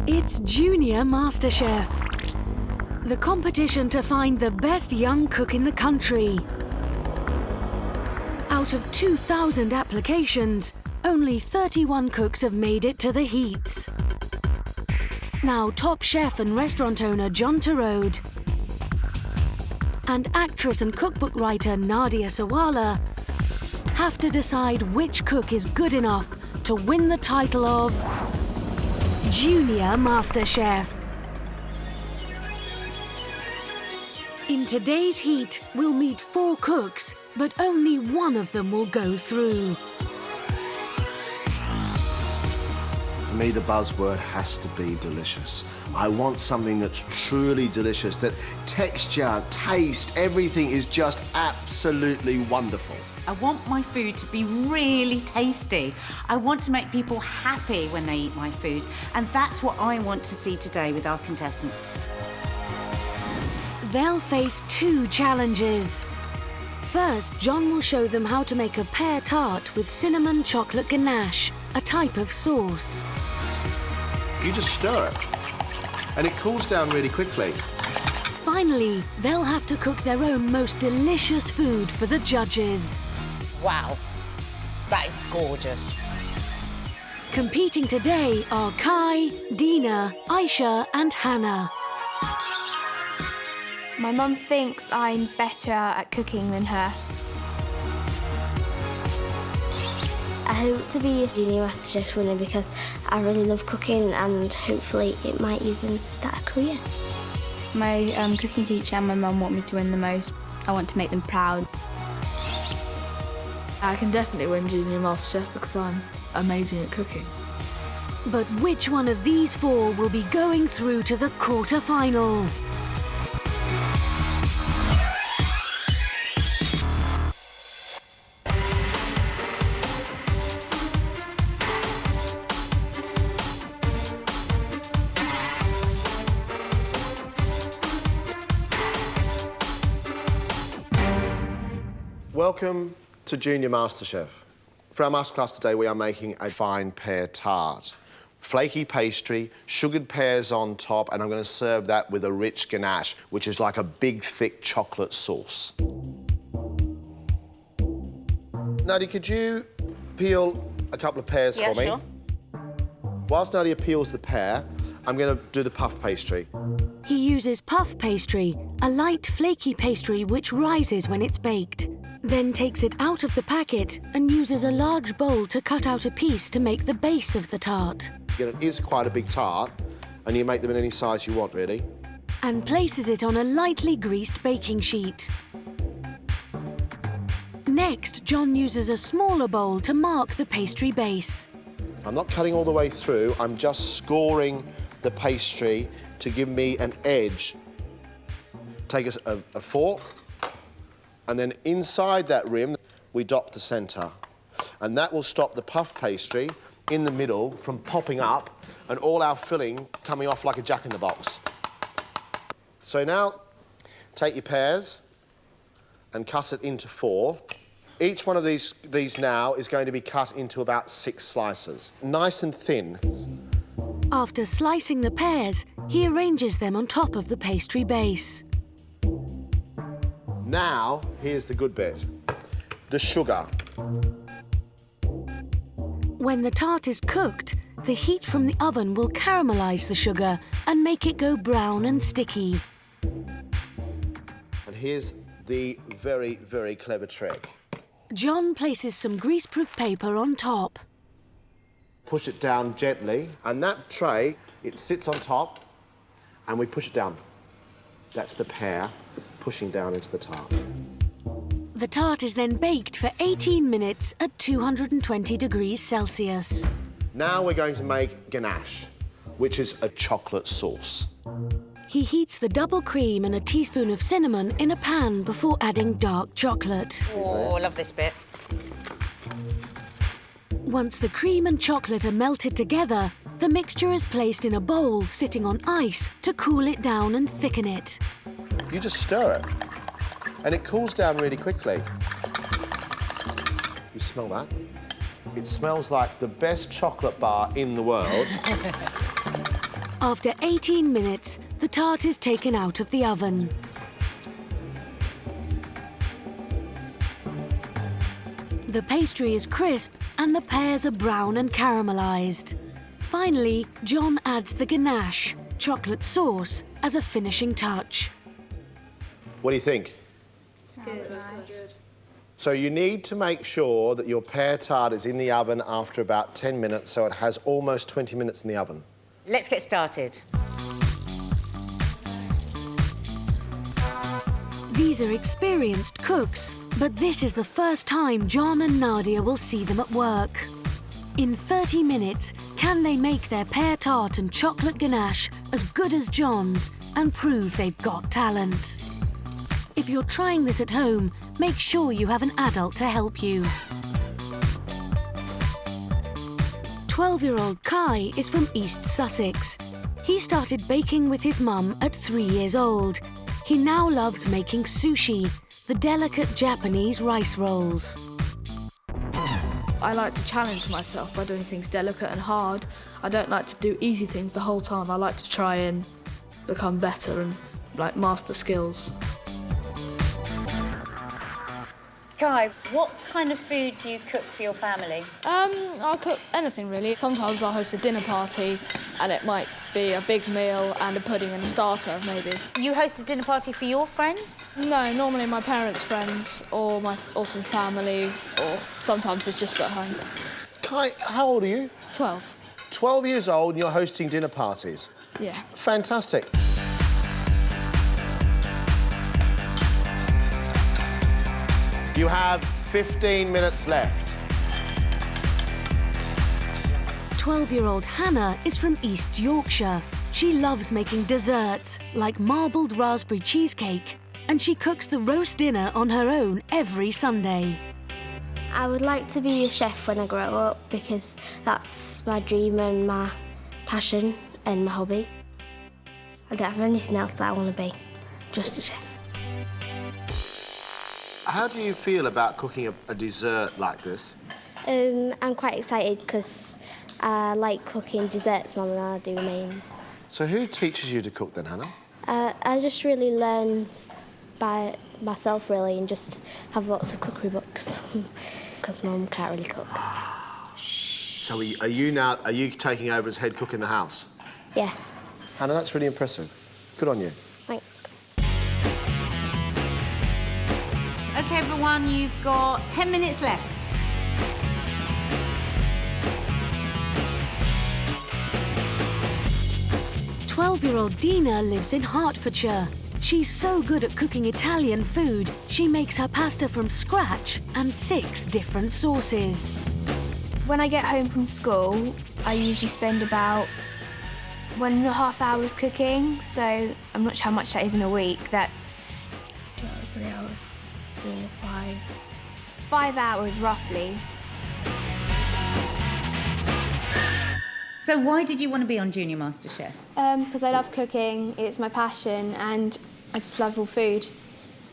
It's Junior MasterChef, the competition to find the best young cook in the country. Out of 2,000 applications, only 31 cooks have made it to the heats. Now top chef and restaurant owner John Torode and actress and cookbook writer Nadia Sawalha have to decide which cook is good enough to win the title of Junior MasterChef. In today's heat, we'll meet 4 cooks, but only one of them will go through. For me, the buzzword has to be delicious. I want something that's truly delicious, that texture, taste, everything is just absolutely wonderful. I want my food to be really tasty. I want to make people happy when they eat my food, and that's what I want to see today with our contestants. They'll face 2 challenges. First, John will show them how to make a pear tart with cinnamon chocolate ganache, a type of sauce. You just stir it, and it cools down really quickly. Finally, they'll have to cook their own most delicious food for the judges. Wow, that is gorgeous. Competing today are Kai, Dina, Aisha and Hannah. My mum thinks I'm better at cooking than her. I hope to be a Junior MasterChef winner because I really love cooking and hopefully it might even start a career. My cooking teacher and my mum want me to win the most. I want to make them proud. I can definitely win Junior MasterChef because I'm amazing at cooking. But which one of these 4 will be going through to the quarter-final? Welcome to Junior MasterChef. For our masterclass today, we are making a fine pear tart. Flaky pastry, sugared pears on top, and I'm going to serve that with a rich ganache, which is like a big, thick chocolate sauce. Nadia, could you peel a couple of pears for me? Sure. Whilst Nadia peels the pear, I'm going to do the puff pastry. He uses puff pastry, a light flaky pastry which rises when it's baked. Then takes it out of the packet and uses a large bowl to cut out a piece to make the base of the tart. It is quite a big tart, and you make them in any size you want, really. And places it on a lightly greased baking sheet. Next, John uses a smaller bowl to mark the pastry base. I'm not cutting all the way through, I'm just scoring the pastry to give me an edge. Take a fork, and then inside that rim, we dot the centre. And that will stop the puff pastry in the middle from popping up and all our filling coming off like a jack-in-the-box. So now, take your pears and cut it into 4. Each one of these now is going to be cut into about 6 slices, nice and thin. After slicing the pears, he arranges them on top of the pastry base. Now, here's the good bit, the sugar. When the tart is cooked, the heat from the oven will caramelise the sugar and make it go brown and sticky. And here's the very, very clever trick. John places some greaseproof paper on top. Push it down gently, and that tray, it sits on top, and we push it down. That's the pear pushing down into the tart. The tart is then baked for 18 minutes at 220 degrees Celsius. Now we're going to make ganache, which is a chocolate sauce. He heats the double cream and a teaspoon of cinnamon in a pan before adding dark chocolate. Oh, I love this bit. Once the cream and chocolate are melted together, the mixture is placed in a bowl sitting on ice to cool it down and thicken it. You just stir it, and it cools down really quickly. You smell that? It smells like the best chocolate bar in the world. After 18 minutes, the tart is taken out of the oven. The pastry is crisp and the pears are brown and caramelised. Finally, John adds the ganache, chocolate sauce, as a finishing touch. What do you think? Sounds good. So you need to make sure that your pear tart is in the oven after about 10 minutes, so it has almost 20 minutes in the oven. Let's get started. These are experienced cooks, but this is the first time John and Nadia will see them at work. In 30 minutes, can they make their pear tart and chocolate ganache as good as John's and prove they've got talent? If you're trying this at home, make sure you have an adult to help you. 12-year-old Kai is from East Sussex. He started baking with his mum at 3 years old. He now loves making sushi, the delicate Japanese rice rolls. I like to challenge myself by doing things delicate and hard. I don't like to do easy things the whole time. I like to try and become better and master skills. Kai, what kind of food do you cook for your family? I'll cook anything really. Sometimes I'll host a dinner party and it might be a big meal and a pudding and a starter maybe. You host a dinner party for your friends? No, normally my parents' friends or some family, or sometimes it's just at home. Kai, how old are you? 12. 12 years old and you're hosting dinner parties. Yeah. Fantastic. You have 15 minutes left. 12-year-old Hannah is from East Yorkshire. She loves making desserts, like marbled raspberry cheesecake, and she cooks the roast dinner on her own every Sunday. I would like to be a chef when I grow up because that's my dream and my passion and my hobby. I don't have anything else that I want to be, just a chef. How do you feel about cooking a dessert like this? I'm quite excited because I like cooking desserts more than I do mains. So who teaches you to cook then, Hannah? I just really learn by myself really and just have lots of cookery books because Mum can't really cook. So are you taking over as head cook in the house? Yeah. Hannah, that's really impressive. Good on you. Thanks. OK, everyone, you've got 10 minutes left. Twelve-year-old Dina lives in Hertfordshire. She's so good at cooking Italian food, she makes her pasta from scratch and 6 different sauces. When I get home from school, I usually spend about 1.5 hours cooking, so I'm not sure how much that is in a week. That's 3 hours, 4, 5 hours roughly. So why did you want to be on Junior MasterChef? Because I love cooking, it's my passion, and I just love all food.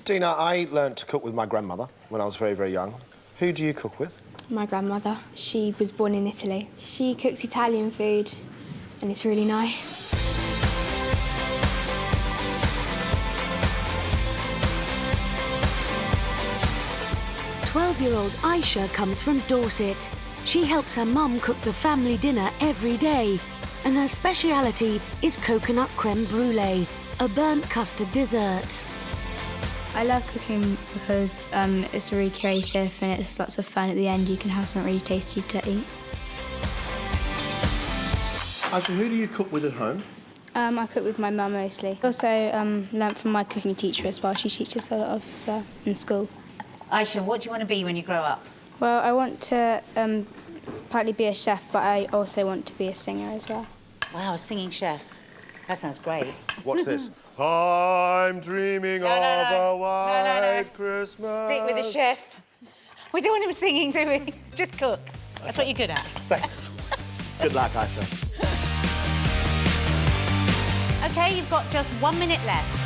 Dina, I learnt to cook with my grandmother when I was very, very young. Who do you cook with? My grandmother, she was born in Italy. She cooks Italian food, and it's really nice. Twelve-year-old Aisha comes from Dorset. She helps her mum cook the family dinner every day, and her speciality is coconut creme brulee, a burnt custard dessert. I love cooking because it's really creative and it's lots of fun. At the end, you can have something really tasty to eat. Aisha, who do you cook with at home? I cook with my mum mostly. Also learnt from my cooking teacher as well. She teaches a lot of stuff in school. Aisha, what do you want to be when you grow up? Well, I want to partly be a chef, but I also want to be a singer as well. Wow, a singing chef. That sounds great. What's this? I'm dreaming of a white Christmas. Stick with the chef. We don't want him singing, do we? Just cook. That's what you're good at. Thanks. Good luck, Aisha. OK, you've got just 1 minute left.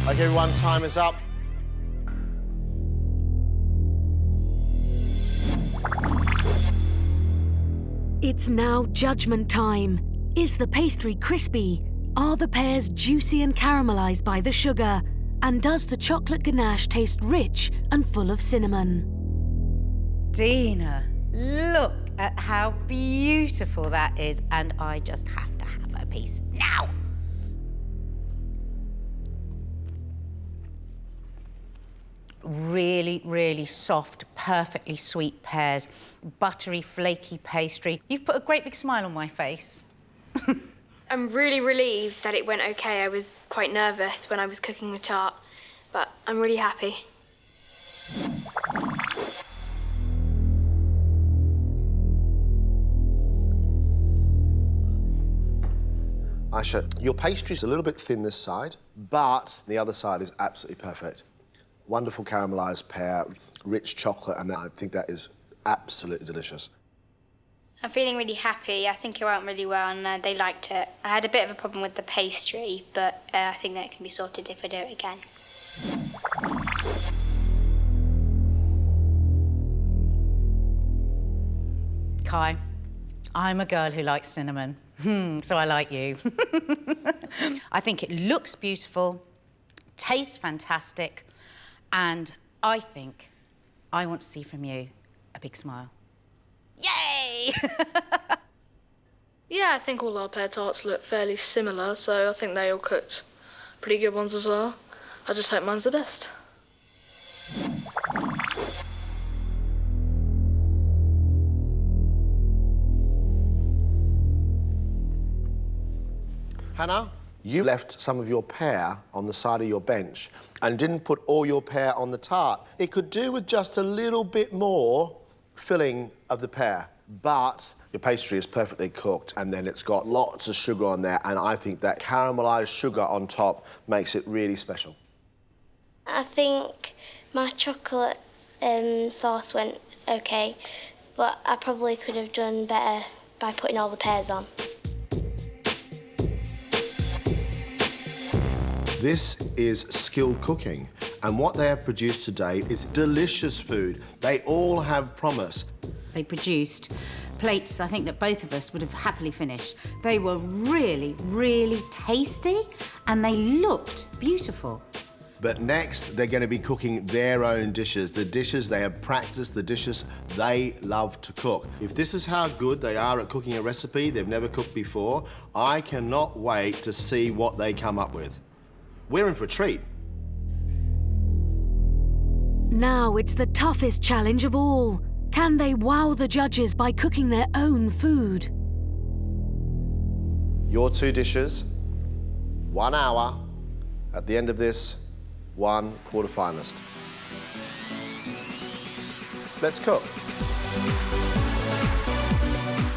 OK, everyone, time is up. It's now judgment time. Is the pastry crispy? Are the pears juicy and caramelised by the sugar? And does the chocolate ganache taste rich and full of cinnamon? Dina, look at how beautiful that is, and I just have to have a piece now. Really, really soft, perfectly sweet pears, buttery, flaky pastry. You've put a great big smile on my face. I'm really relieved that it went okay. I was quite nervous when I was cooking the tart, but I'm really happy. Aisha, your pastry's a little bit thin this side, but the other side is absolutely perfect. Wonderful caramelised pear, rich chocolate, and I think that is absolutely delicious. I'm feeling really happy. I think it went really well and they liked it. I had a bit of a problem with the pastry, but I think that can be sorted if I do it again. Kai, I'm a girl who likes cinnamon, so I like you. I think it looks beautiful, tastes fantastic, and I think I want to see from you a big smile. Yay! Yeah, I think all our pear tarts look fairly similar, so I think they all cooked pretty good ones as well. I just hope mine's the best. Hannah, you left some of your pear on the side of your bench and didn't put all your pear on the tart. It could do with just a little bit more filling of the pear, but your pastry is perfectly cooked and then it's got lots of sugar on there, and I think that caramelised sugar on top makes it really special. I think my chocolate sauce went okay, but I probably could have done better by putting all the pears on. This is skilled cooking, and what they have produced today is delicious food. They all have promise. They produced plates I think that both of us would have happily finished. They were really, really tasty and they looked beautiful. But next, they're going to be cooking their own dishes, the dishes they have practiced, the dishes they love to cook. If this is how good they are at cooking a recipe they've never cooked before, I cannot wait to see what they come up with. We're in for a treat. Now it's the toughest challenge of all. Can they wow the judges by cooking their own food? Your two dishes, 1 hour. At the end of this, 1 quarterfinalist. Let's cook.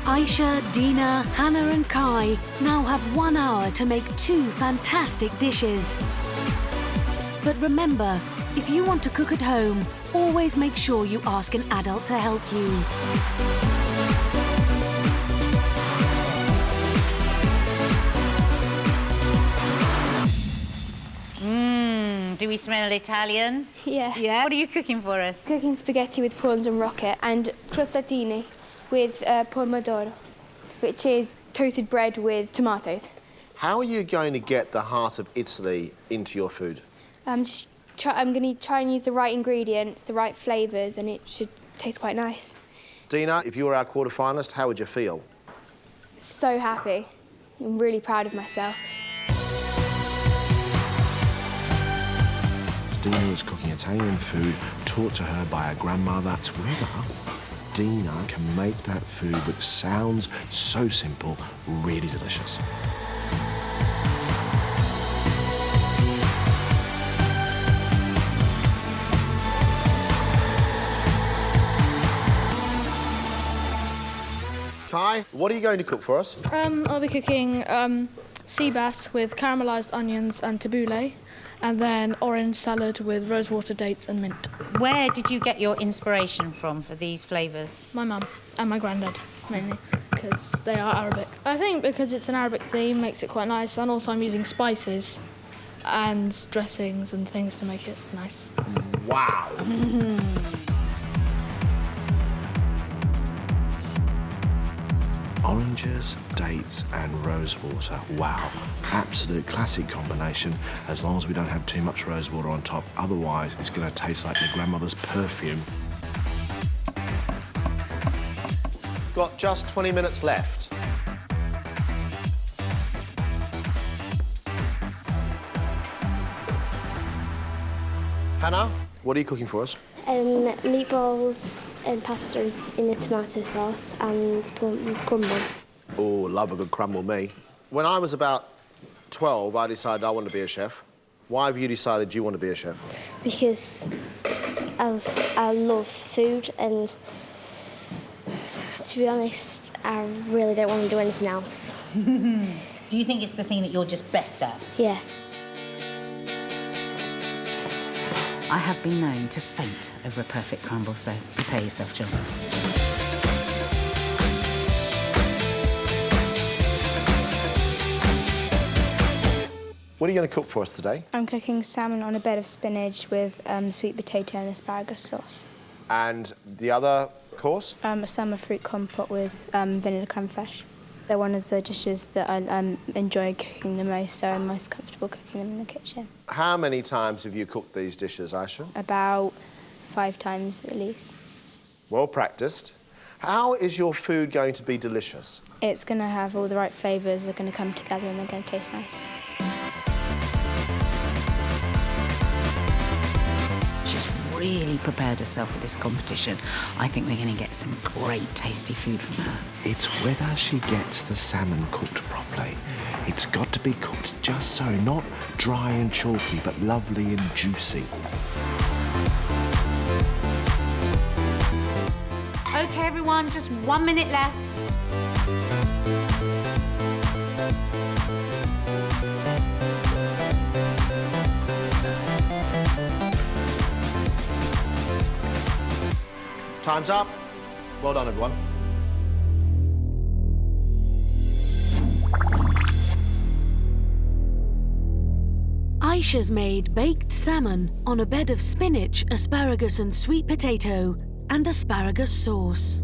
Aisha, Dina, Hannah and Kai now have 1 hour to make 2 fantastic dishes. But remember, if you want to cook at home, always make sure you ask an adult to help you. Do we smell Italian? Yeah. Yeah? What are you cooking for us? Cooking spaghetti with prawns and rocket and crostatini with pomodoro, which is toasted bread with tomatoes. How are you going to get the heart of Italy into your food? I'm going to try and use the right ingredients, the right flavours, and it should taste quite nice. Dina, if you were our quarterfinalist, how would you feel? So happy. I'm really proud of myself. Dina was cooking Italian food taught to her by her grandmother. Together, Dina can make that food which sounds so simple, really delicious. Kai, what are you going to cook for us? I'll be cooking sea bass with caramelised onions and tabbouleh, and then orange salad with rosewater dates and mint. Where did you get your inspiration from for these flavours? My mum and my granddad, mainly, because they are Arabic. I think because it's an Arabic theme makes it quite nice, and also I'm using spices and dressings and things to make it nice. Wow. Oranges, dates and rose water. Wow. Absolute classic combination, as long as we don't have too much rose water on top. Otherwise, it's going to taste like your grandmother's perfume. Got just 20 minutes left. Hannah, what are you cooking for us? Meatballs and pasta in a tomato sauce and crumble. Oh, love a good crumble, me. When I was about 12, I decided I wanted to be a chef. Why have you decided you want to be a chef? Because I love food, and to be honest, I really don't want to do anything else. Do you think it's the thing that you're just best at? Yeah. I have been known to faint over a perfect crumble, so prepare yourself, John. What are you going to cook for us today? I'm cooking salmon on a bed of spinach with sweet potato and asparagus sauce. And the other course? A summer fruit compote with vanilla creme fraiche. They're one of the dishes that I enjoy cooking the most, so I'm most comfortable cooking them in the kitchen. How many times have you cooked these dishes, Aisha? About 5 times at least. Well practiced. How is your food going to be delicious? It's going to have all the right flavours, they're going to come together and they're going to taste nice. She's really prepared herself for this competition. I think we're going to get some great tasty food from her. It's whether she gets the salmon cooked properly. It's got to be cooked just so, not dry and chalky, but lovely and juicy. OK, everyone, just 1 minute left. Time's up. Well done, everyone. Aisha's made baked salmon on a bed of spinach, asparagus and sweet potato and asparagus sauce.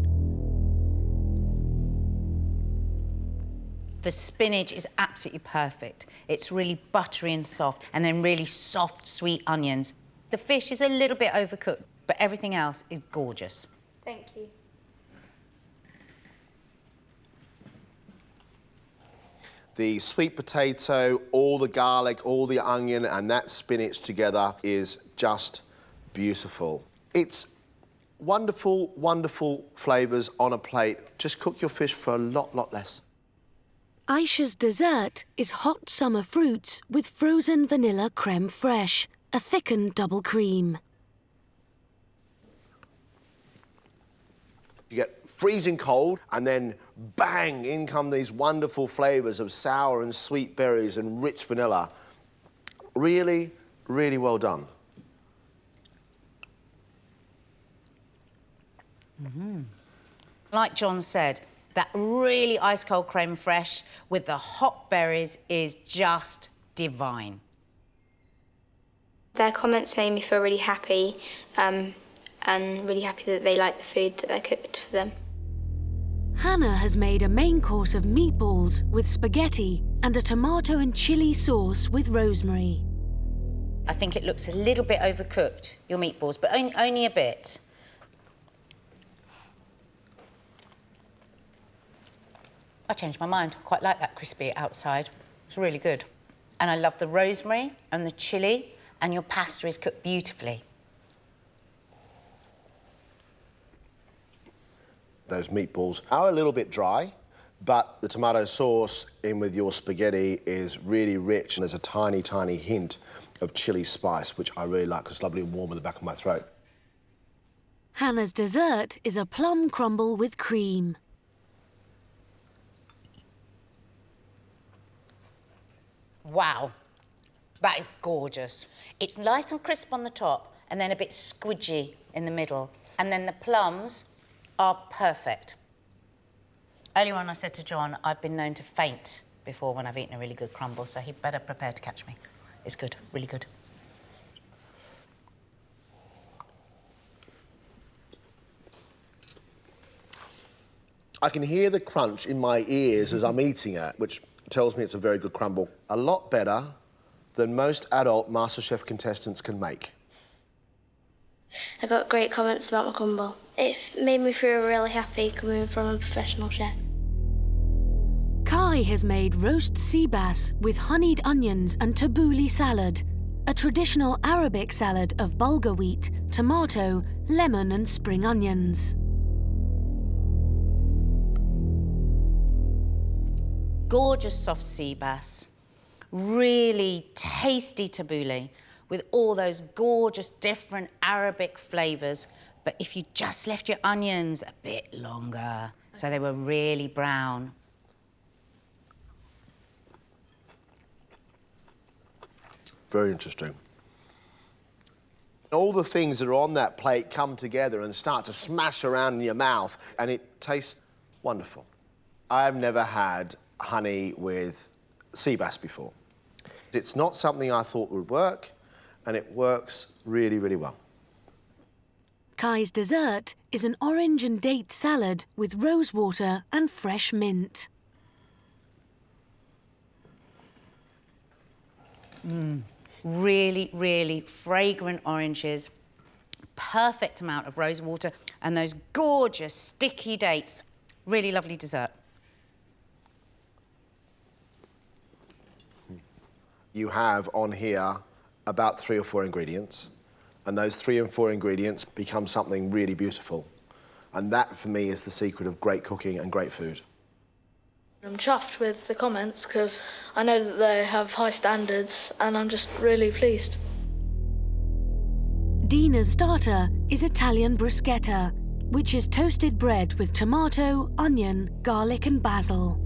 The spinach is absolutely perfect. It's really buttery and soft, and then really soft, sweet onions. The fish is a little bit overcooked, but everything else is gorgeous. Thank you. The sweet potato, all the garlic, all the onion and that spinach together is just beautiful. It's wonderful, wonderful flavours on a plate. Just cook your fish for a lot less. Aisha's dessert is hot summer fruits with frozen vanilla creme fraiche, a thickened double cream. You get freezing cold, and then bang, in come these wonderful flavours of sour and sweet berries and rich vanilla. Really, really well done. Like John said, that really ice-cold creme fraiche with the hot berries is just divine. Their comments made me feel really happy and really happy that they like the food that I cooked for them. Hannah has made a main course of meatballs with spaghetti and a tomato and chilli sauce with rosemary. I think it looks a little bit overcooked, your meatballs, but only a bit. I changed my mind. I quite like that crispy outside. It's really good. And I love the rosemary and the chilli, and your pasta is cooked beautifully. Those meatballs are a little bit dry, but the tomato sauce in with your spaghetti is really rich, and there's a tiny, tiny hint of chilli spice, which I really like because it's lovely and warm in the back of my throat. Hannah's dessert is a plum crumble with cream. Wow, that is gorgeous. It's nice and crisp on the top and then a bit squidgy in the middle. And then the plums are perfect. Earlier on I said to John, I've been known to faint before when I've eaten a really good crumble, so he'd better prepare to catch me. It's good, really good. I can hear the crunch in my ears as I'm eating it, which tells me it's a very good crumble. A lot better than most adult MasterChef contestants can make. I got great comments about my crumble. It made me feel really happy coming from a professional chef. Kai has made roast sea bass with honeyed onions and tabbouleh salad, a traditional Arabic salad of bulgur wheat, tomato, lemon and spring onions. Gorgeous soft sea bass, really tasty tabbouleh with all those gorgeous different Arabic flavours. But if you just left your onions a bit longer, so they were really brown. Very interesting. All the things that are on that plate come together and start to smash around in your mouth, and it tastes wonderful. I've never had honey with sea bass before. It's not something I thought would work, and it works really, really well. Kai's dessert is an orange and date salad with rosewater and fresh mint. Really, really fragrant oranges, perfect amount of rosewater, and those gorgeous sticky dates. Really lovely dessert. You have on here about 3 or 4 ingredients, and those 3 and 4 ingredients become something really beautiful. And that, for me, is the secret of great cooking and great food. I'm chuffed with the comments because I know that they have high standards and I'm just really pleased. Dina's starter is Italian bruschetta, which is toasted bread with tomato, onion, garlic and basil.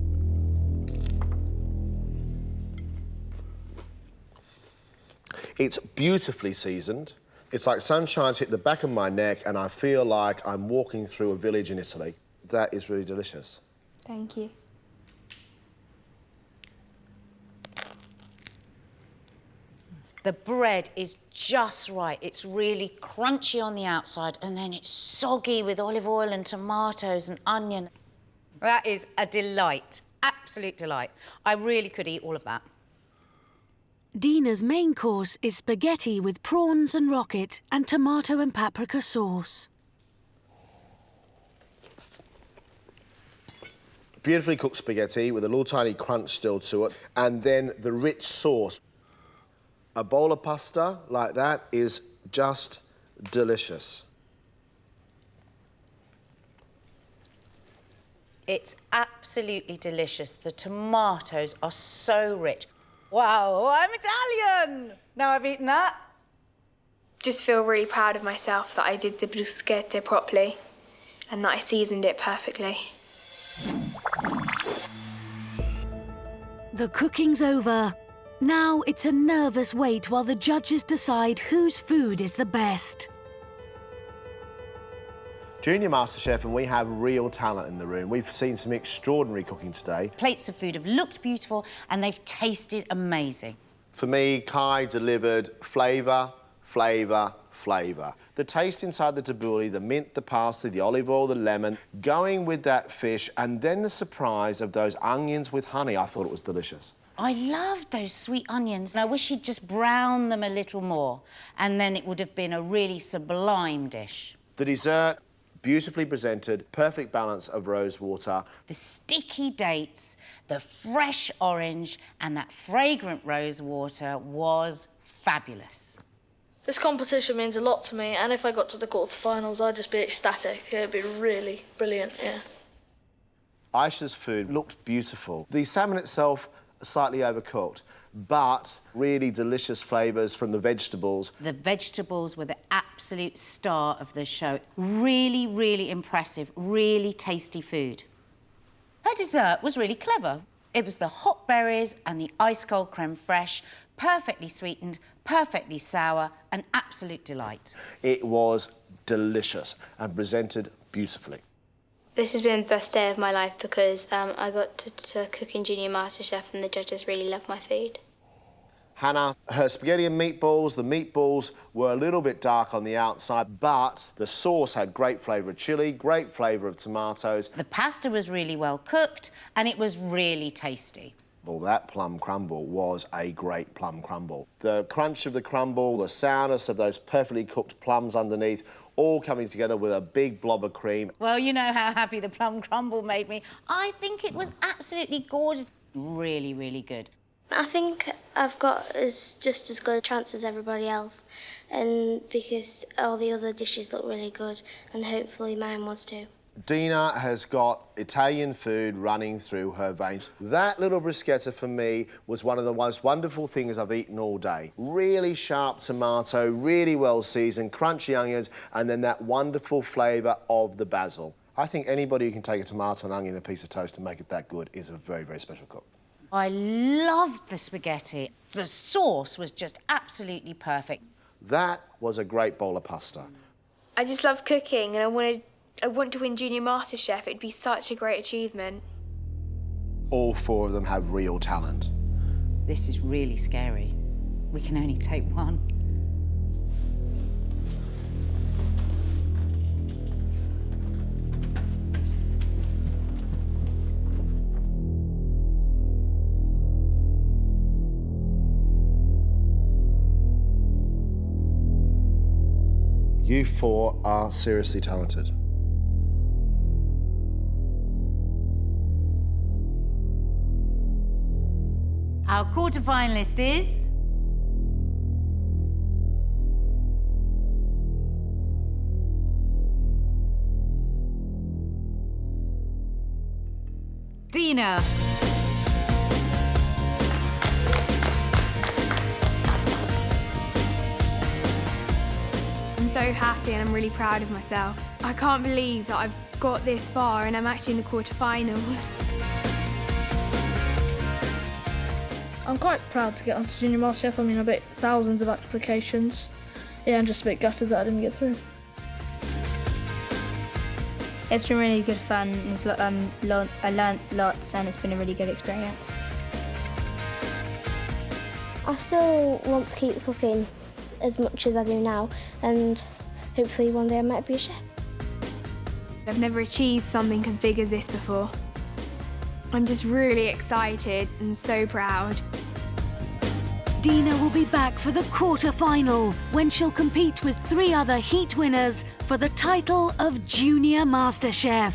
It's beautifully seasoned. It's like sunshine's hit the back of my neck and I feel like I'm walking through a village in Italy. That is really delicious. Thank you. The bread is just right. It's really crunchy on the outside and then it's soggy with olive oil and tomatoes and onion. That is a delight, absolute delight. I really could eat all of that. Dina's main course is spaghetti with prawns and rocket and tomato and paprika sauce. Beautifully cooked spaghetti with a little tiny crunch still to it, and then the rich sauce. A bowl of pasta like that is just delicious. It's absolutely delicious. The tomatoes are so rich. Wow, I'm Italian! Now I've eaten that. Just feel really proud of myself that I did the bruschetta properly and that I seasoned it perfectly. The cooking's over. Now it's a nervous wait while the judges decide whose food is the best. Junior MasterChef, and we have real talent in the room. We've seen some extraordinary cooking today. Plates of food have looked beautiful and they've tasted amazing. For me, Kai delivered flavour, flavour, flavour. The taste inside the tabbouleh, the mint, the parsley, the olive oil, the lemon, going with that fish, and then the surprise of those onions with honey. I thought it was delicious. I loved those sweet onions. I wish he'd just brown them a little more and then it would have been a really sublime dish. The dessert, beautifully presented, perfect balance of rose water. The sticky dates, the fresh orange and that fragrant rose water was fabulous. This competition means a lot to me, and if I got to the quarterfinals, I'd just be ecstatic. It'd be really brilliant, yeah. Aisha's food looked beautiful. The salmon itself, slightly overcooked, but really delicious flavours from the vegetables. The vegetables were the absolute star of the show. Really, really impressive, really tasty food. Her dessert was really clever. It was the hot berries and the ice-cold creme fraiche, perfectly sweetened, perfectly sour, an absolute delight. It was delicious and presented beautifully. This has been the best day of my life because I got to cook in Junior MasterChef and the judges really loved my food. Hannah, her spaghetti and meatballs, the meatballs were a little bit dark on the outside, but the sauce had great flavour of chilli, great flavour of tomatoes. The pasta was really well cooked and it was really tasty. Well, that plum crumble was a great plum crumble. The crunch of the crumble, the sourness of those perfectly cooked plums underneath, all coming together with a big blob of cream. Well, you know how happy the plum crumble made me. I think it was absolutely gorgeous. Really, really good. I think I've got just as good a chance as everybody else, and because all the other dishes look really good, and hopefully mine was too. Dina has got Italian food running through her veins. That little bruschetta for me was one of the most wonderful things I've eaten all day. Really sharp tomato, really well seasoned, crunchy onions, and then that wonderful flavour of the basil. I think anybody who can take a tomato, an onion, and a piece of toast and make it that good is a very, very special cook. I loved the spaghetti. The sauce was just absolutely perfect. That was a great bowl of pasta. I just love cooking and I want to win Junior MasterChef. It'd be such a great achievement. All four of them have real talent. This is really scary. We can only take one. You four are seriously talented. Our quarterfinalist is... Dina. I'm so happy and I'm really proud of myself. I can't believe that I've got this far and I'm actually in the quarterfinals. I'm quite proud to get onto Junior MasterChef. I mean, I bet thousands of applications. Yeah, I'm just a bit gutted that I didn't get through. It's been really good fun. I learnt lots and it's been a really good experience. I still want to keep cooking as much as I do now, and hopefully one day I might be a chef. I've never achieved something as big as this before. I'm just really excited and so proud. Dina will be back for the quarter-final when she'll compete with 3 other heat winners for the title of Junior MasterChef.